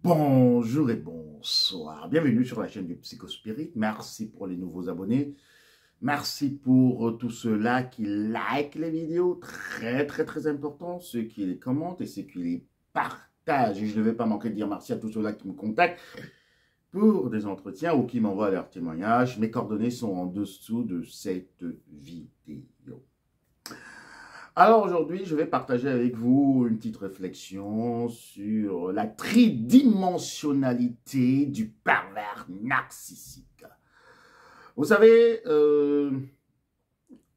Bonjour et bonsoir. Bienvenue sur la chaîne du Psychospirit. Merci pour les nouveaux abonnés. Merci pour tous ceux-là qui like les vidéos. Très important. Ceux qui les commentent et ceux qui les partagent. Et je ne vais pas manquer de dire merci à tous ceux-là qui me contactent pour des entretiens ou qui m'envoient leurs témoignages. Mes coordonnées sont en dessous de cette vidéo. Alors aujourd'hui, je vais partager avec vous une petite réflexion sur la tridimensionnalité du pervers narcissique. Vous savez,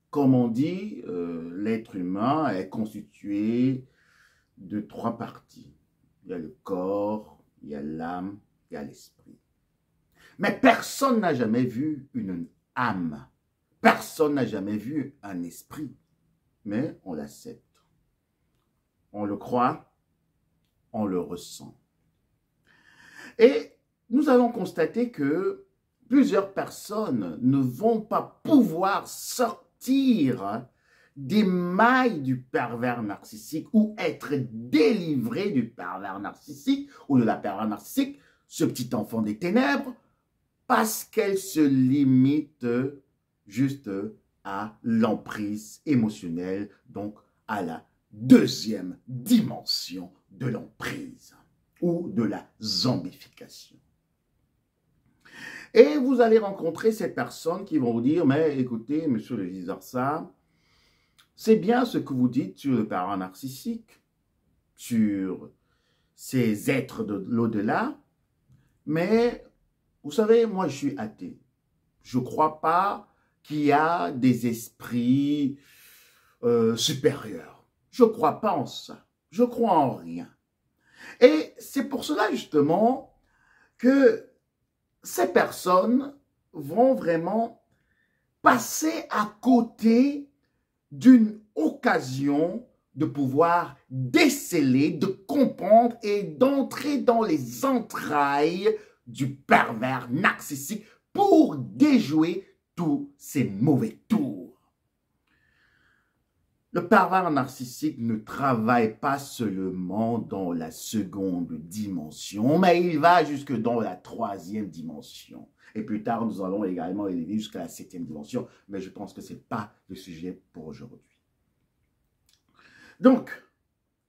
comme on dit, l'être humain est constitué de 3 parties. Il y a le corps, il y a l'âme, il y a l'esprit. Mais personne n'a jamais vu une âme. Personne n'a jamais vu un esprit. Mais on l'accepte. On le croit, on le ressent. Et nous allons constater que plusieurs personnes ne vont pas pouvoir sortir des mailles du pervers narcissique ou être délivrées du pervers narcissique ou de la pervers narcissique, ce petit enfant des ténèbres, parce qu'elles se limitent juste à l'emprise émotionnelle, donc à la deuxième dimension de l'emprise ou de la zombification. Et vous allez rencontrer ces personnes qui vont vous dire, mais écoutez, monsieur le Visarsa, c'est bien ce que vous dites sur le pervers narcissique, sur ces êtres de l'au-delà, mais vous savez, moi je suis athée. Je ne crois pas qu'il y a des esprits supérieurs. Je ne crois pas en ça. Je crois en rien. Et c'est pour cela justement que ces personnes vont vraiment passer à côté d'une occasion de pouvoir déceler, de comprendre et d'entrer dans les entrailles du pervers narcissique pour déjouer tous ces mauvais tours. Le pervers narcissique ne travaille pas seulement dans la seconde dimension, mais il va jusque dans la 3e dimension. Et plus tard, nous allons également élever jusqu'à la 7e dimension, mais je pense que ce n'est pas le sujet pour aujourd'hui. Donc,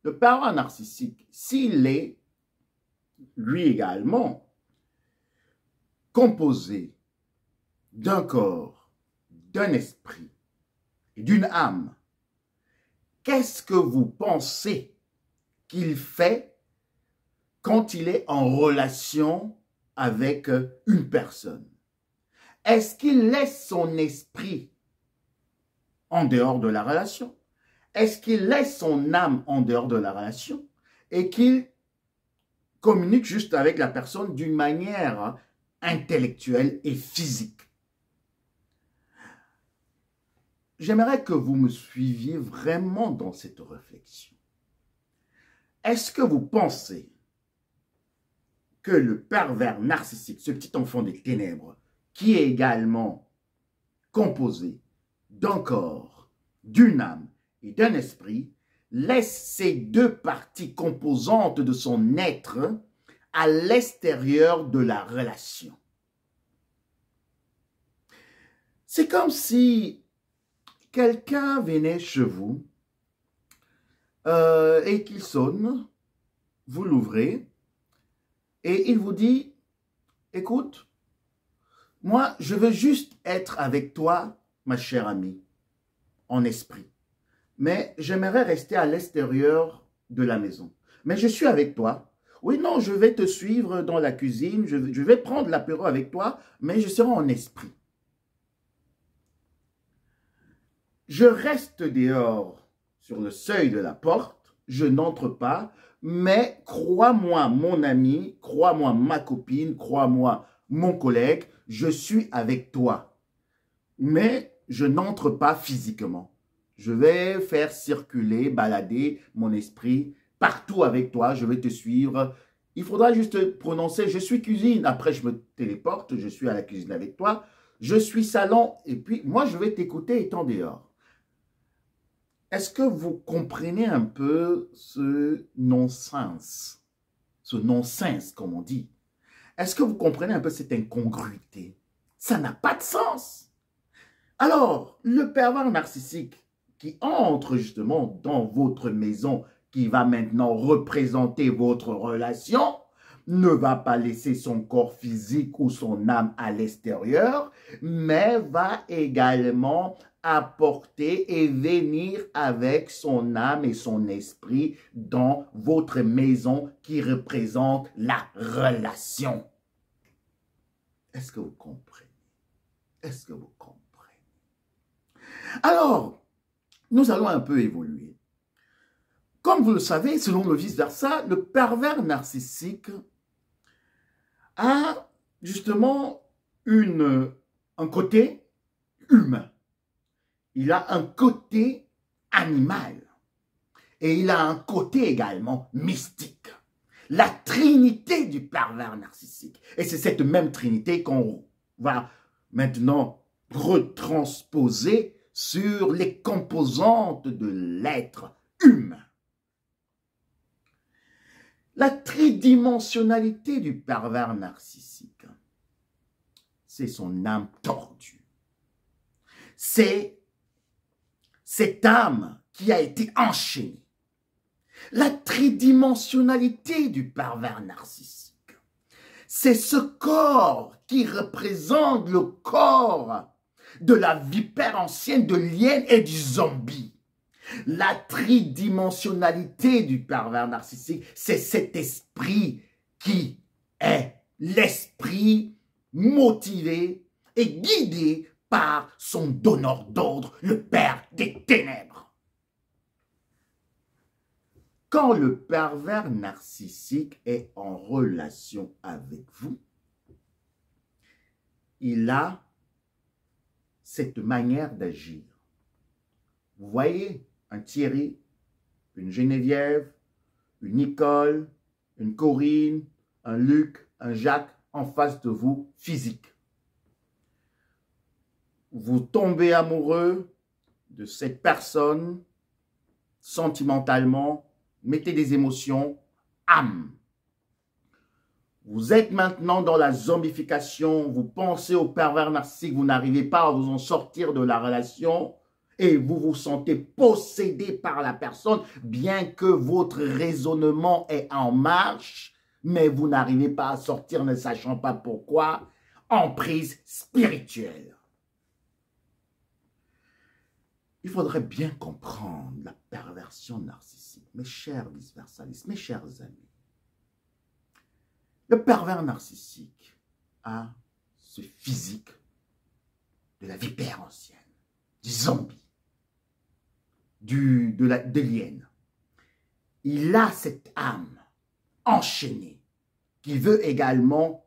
le pervers narcissique, s'il est, lui également, composé d'un corps, d'un esprit et d'une âme, qu'est-ce que vous pensez qu'il fait quand il est en relation avec une personne? Est-ce qu'il laisse son esprit en dehors de la relation? Est-ce qu'il laisse son âme en dehors de la relation et qu'il communique juste avec la personne d'une manière intellectuelle et physique? J'aimerais que vous me suiviez vraiment dans cette réflexion. Est-ce que vous pensez que le pervers narcissique, ce petit enfant des ténèbres, qui est également composé d'un corps, d'une âme et d'un esprit, laisse ces 2 parties composantes de son être à l'extérieur de la relation? C'est comme si quelqu'un venait chez vous et qu'il sonne, vous l'ouvrez et il vous dit, écoute, moi je veux juste être avec toi, ma chère amie, en esprit, mais j'aimerais rester à l'extérieur de la maison. Mais je suis avec toi. Oui, non, je vais te suivre dans la cuisine, je vais prendre l'apéro avec toi, mais je serai en esprit. Je reste dehors sur le seuil de la porte, je n'entre pas, mais crois-moi mon ami, crois-moi ma copine, crois-moi mon collègue, je suis avec toi. Mais je n'entre pas physiquement. Je vais faire circuler, balader mon esprit partout avec toi, je vais te suivre. Il faudra juste prononcer « je suis cuisine ». Après, je me téléporte, je suis à la cuisine avec toi. Je suis salon et puis moi, je vais t'écouter étant dehors. Est-ce que vous comprenez un peu ce non-sens, ce non-sens, comme on dit. Est-ce que vous comprenez un peu cette incongruité? Ça n'a pas de sens. Alors, le pervers narcissique qui entre justement dans votre maison, qui va maintenant représenter votre relation, ne va pas laisser son corps physique ou son âme à l'extérieur, mais va également apporter et venir avec son âme et son esprit dans votre maison qui représente la relation. Est-ce que vous comprenez? Est-ce que vous comprenez? Alors, nous allons un peu évoluer. Comme vous le savez, selon le vice-versa, le pervers narcissique a justement un côté humain. Il a un côté animal. Et il a un côté également mystique. La trinité du pervers narcissique. Et c'est cette même trinité qu'on va maintenant retransposer sur les composantes de l'être humain. La tridimensionnalité du pervers narcissique, c'est son âme tordue. C'est cette âme qui a été enchaînée. La tridimensionnalité du pervers narcissique, c'est ce corps qui représente le corps de la vipère ancienne, de l'hyène et du zombie. La tridimensionnalité du pervers narcissique, c'est cet esprit qui est l'esprit motivé et guidé par son donneur d'ordre, le Père des ténèbres. Quand le pervers narcissique est en relation avec vous, il a cette manière d'agir. Vous voyez un Thierry, une Geneviève, une Nicole, une Corinne, un Luc, un Jacques en face de vous, physique. Vous tombez amoureux de cette personne sentimentalement, mettez des émotions, âme. Vous êtes maintenant dans la zombification, vous pensez au pervers narcissique, vous n'arrivez pas à vous en sortir de la relation et vous vous sentez possédé par la personne, bien que votre raisonnement est en marche, mais vous n'arrivez pas à sortir ne sachant pas pourquoi, emprise spirituelle. Il faudrait bien comprendre la perversion narcissique, mes chers vice-versalistes, mes chers amis. Le pervers narcissique a ce physique de la vipère ancienne, du zombie, de l'hyène. Il a cette âme enchaînée qui veut également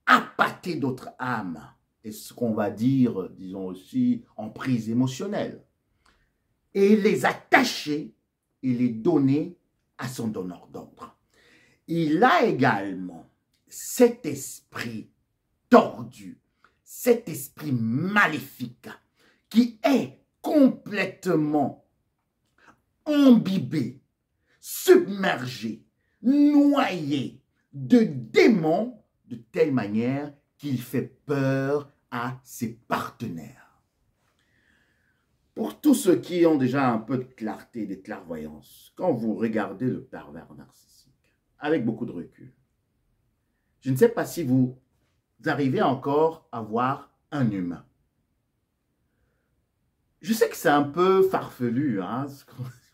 appâter d'autres âmes et ce qu'on va dire, disons aussi, en prise émotionnelle. Et les attacher et les donner à son donneur d'ordre. Il a également cet esprit tordu, cet esprit maléfique qui est complètement imbibé, submergé, noyé de démons de telle manière qu'il fait peur à ses partenaires. Pour tous ceux qui ont déjà un peu de clarté, de clairvoyance, quand vous regardez le pervers narcissique, avec beaucoup de recul, je ne sais pas si vous arrivez encore à voir un humain. Je sais que c'est un peu farfelu, hein,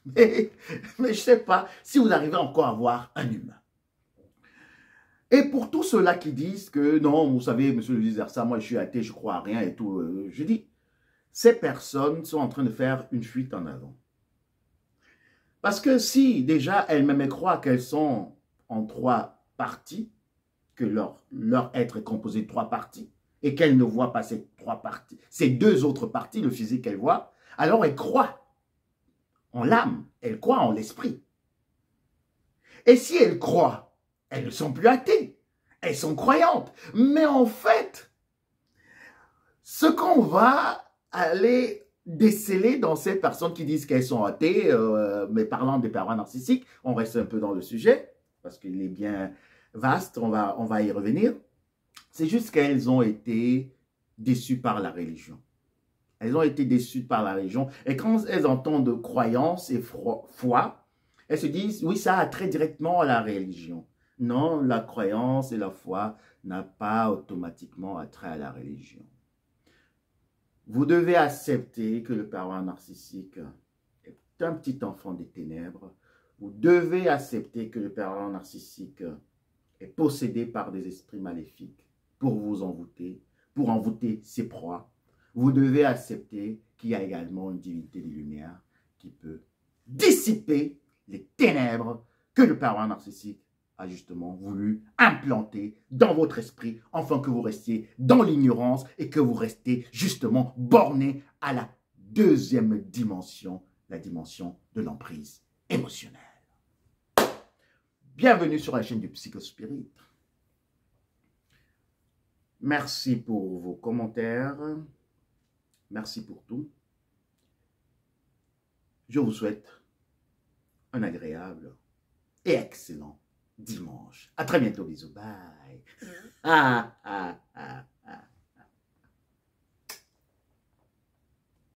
mais je ne sais pas si vous arrivez encore à voir un humain. Et pour tous ceux-là qui disent que non, vous savez, monsieur le vice-versa, moi je suis athée, je crois à rien et tout, je dis, ces personnes sont en train de faire une fuite en avant. Parce que si déjà elles-mêmes croient qu'elles sont en 3 parties, que leur être est composé de 3 parties, et qu'elles ne voient pas ces 3 parties, ces 2 autres parties, le physique qu'elles voient, alors elles croient en l'âme, elles croient en l'esprit. Et si elles croient, elles ne sont plus athées, elles sont croyantes. Mais en fait, ce qu'on va aller déceler dans ces personnes qui disent qu'elles sont athées, mais parlant des pervers narcissiques, on reste un peu dans le sujet, parce qu'il est bien vaste, on va y revenir. C'est juste qu'elles ont été déçues par la religion. Elles ont été déçues par la religion. Et quand elles entendent croyance et foi, elles se disent, oui, ça a trait directement à la religion. Non, la croyance et la foi n'a pas automatiquement attrait à la religion. Vous devez accepter que le pervers narcissique est un petit enfant des ténèbres. Vous devez accepter que le pervers narcissique est possédé par des esprits maléfiques pour vous envoûter, pour envoûter ses proies. Vous devez accepter qu'il y a également une divinité des Lumières qui peut dissiper les ténèbres que le pervers narcissique a justement voulu implanter dans votre esprit, afin que vous restiez dans l'ignorance et que vous restiez justement borné à la deuxième dimension, la dimension de l'emprise émotionnelle. Bienvenue sur la chaîne du Psychospirit. Merci pour vos commentaires. Merci pour tout. Je vous souhaite un agréable et excellent dimanche. À très bientôt, bisous, bye.